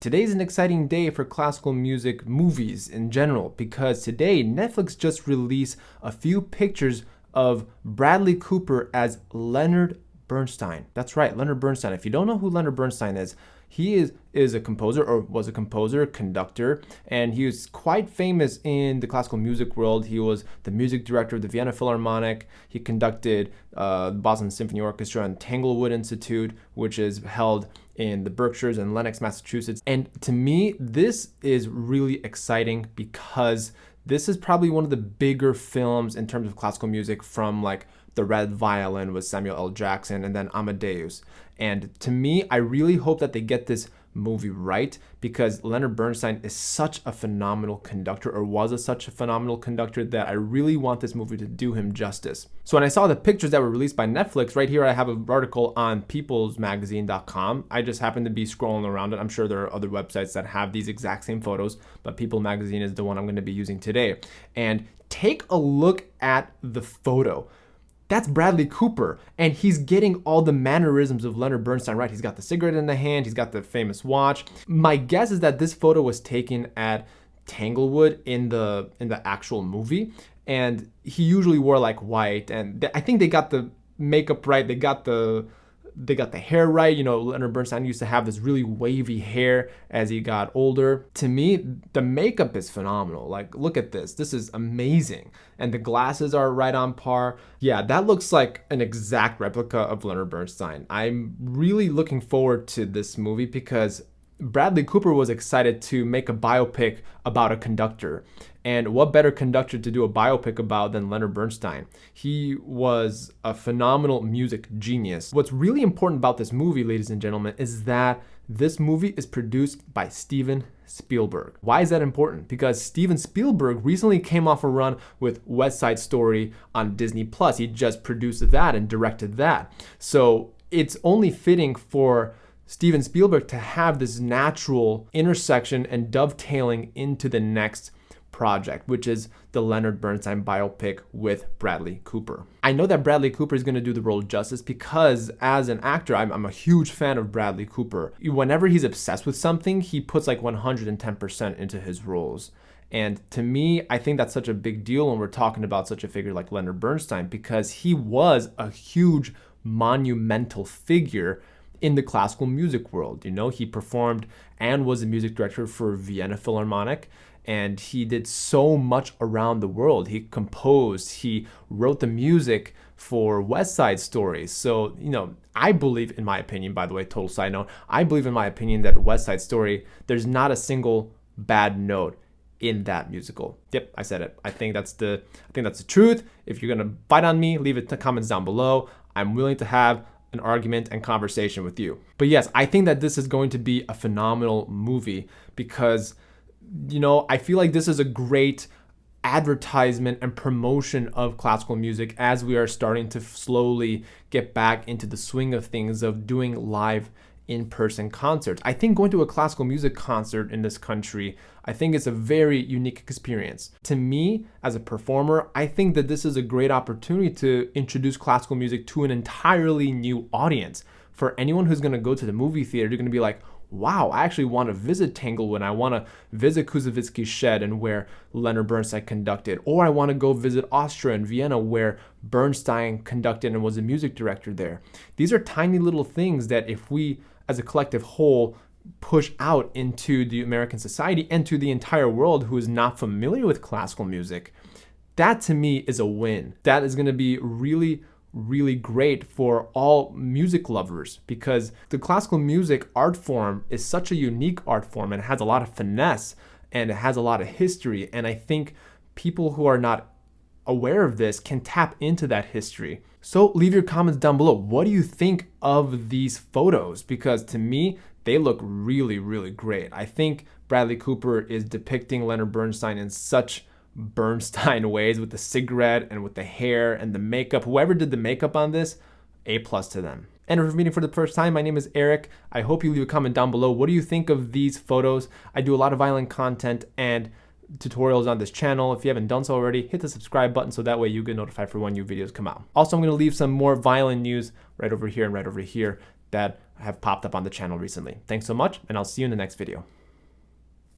Today's an exciting day for classical music movies in general because today Netflix just released a few pictures of Bradley Cooper as Leonard Bernstein. That's right, Leonard Bernstein. If you don't know who Leonard Bernstein is, he is a composer, or was a composer, conductor, and he was quite famous in the classical music world. He was the music director of the Vienna Philharmonic. He conducted the Boston Symphony Orchestra and Tanglewood Institute, which is held in the Berkshires and Lenox, Massachusetts. And to me, this is really exciting because this is probably one of the bigger films in terms of classical music from like The Red Violin with Samuel L. Jackson and then Amadeus. And to me, I really hope that they get this movie right because Leonard Bernstein is such a phenomenal conductor, or was such a phenomenal conductor, that I really want this movie to do him justice. So when I saw the pictures that were released by Netflix, right here I have an article on peoplesmagazine.com. I just happened to be scrolling around it. I'm sure there are other websites that have these exact same photos, but People Magazine is the one I'm going to be using today. And take a look at the photo. That's Bradley Cooper, and he's getting all the mannerisms of Leonard Bernstein, right? He's got the cigarette in the hand, he's got the famous watch. My guess is that this photo was taken at Tanglewood in the actual movie, and he usually wore like white, and I think they got the makeup right, they got the hair right. You know, Leonard Bernstein used to have this really wavy hair as he got older. To me, the makeup is phenomenal. Like, look at this. This is amazing. And the glasses are right on par. Yeah, that looks like an exact replica of Leonard Bernstein. I'm really looking forward to this movie because Bradley Cooper was excited to make a biopic about a conductor. And what better conductor to do a biopic about than Leonard Bernstein? He was a phenomenal music genius. What's really important about this movie, ladies and gentlemen, is that this movie is produced by Steven Spielberg. Why is that important? Because Steven Spielberg recently came off a run with West Side Story on Disney+. He just produced that and directed that. So it's only fitting for Steven Spielberg to have this natural intersection and dovetailing into the next project, which is the Leonard Bernstein biopic with Bradley Cooper. I know that Bradley Cooper is going to do the role justice because as an actor, I'm a huge fan of Bradley Cooper. Whenever he's obsessed with something, he puts like 110% into his roles. And to me, I think that's such a big deal when we're talking about such a figure like Leonard Bernstein, because he was a huge monumental figure in the classical music world. You know, he performed and was a music director for Vienna Philharmonic, and he did so much around the world. He composed, he wrote the music for West Side Story. So, you know, I believe, in my opinion, by the way, total side note, I believe in my opinion that West Side Story, there's not a single bad note in that musical. Yep, I said it. I think that's the truth. If you're gonna bite on me, leave it in the comments down below. I'm willing to have an argument and conversation with you. But yes, I think that this is going to be a phenomenal movie because, you know, I feel like this is a great advertisement and promotion of classical music as we are starting to slowly get back into the swing of things of doing live in-person concerts. I think going to a classical music concert in this country, I think it's a very unique experience. To me, as a performer, I think that this is a great opportunity to introduce classical music to an entirely new audience. For anyone who's going to go to the movie theater, you're going to be like, wow, I actually want to visit Tanglewood. I want to visit Koussevitzky's shed and where Leonard Bernstein conducted. Or I want to go visit Austria and Vienna where Bernstein conducted and was a music director there. These are tiny little things that if we, as a collective whole, push out into the American society and to the entire world who is not familiar with classical music, that to me is a win. That is going to be really, really great for all music lovers because the classical music art form is such a unique art form and it has a lot of finesse and it has a lot of history. And I think people who are not aware of this can tap into that history. So leave your comments down below. What do you think of these photos? Because to me, they look really, really great. I think Bradley Cooper is depicting Leonard Bernstein in such Bernstein ways with the cigarette and with the hair and the makeup. Whoever did the makeup on this, A+ to them. And if you're meeting for the first time, my name is Eric. I hope you leave a comment down below. What do you think of these photos? I do a lot of violin content and tutorials on this channel. If you haven't done so already, hit the subscribe button so that way you get notified for when new videos come out. Also, I'm going to leave some more violin news right over here and right over here. that have popped up on the channel recently. Thanks so much, and I'll see you in the next video.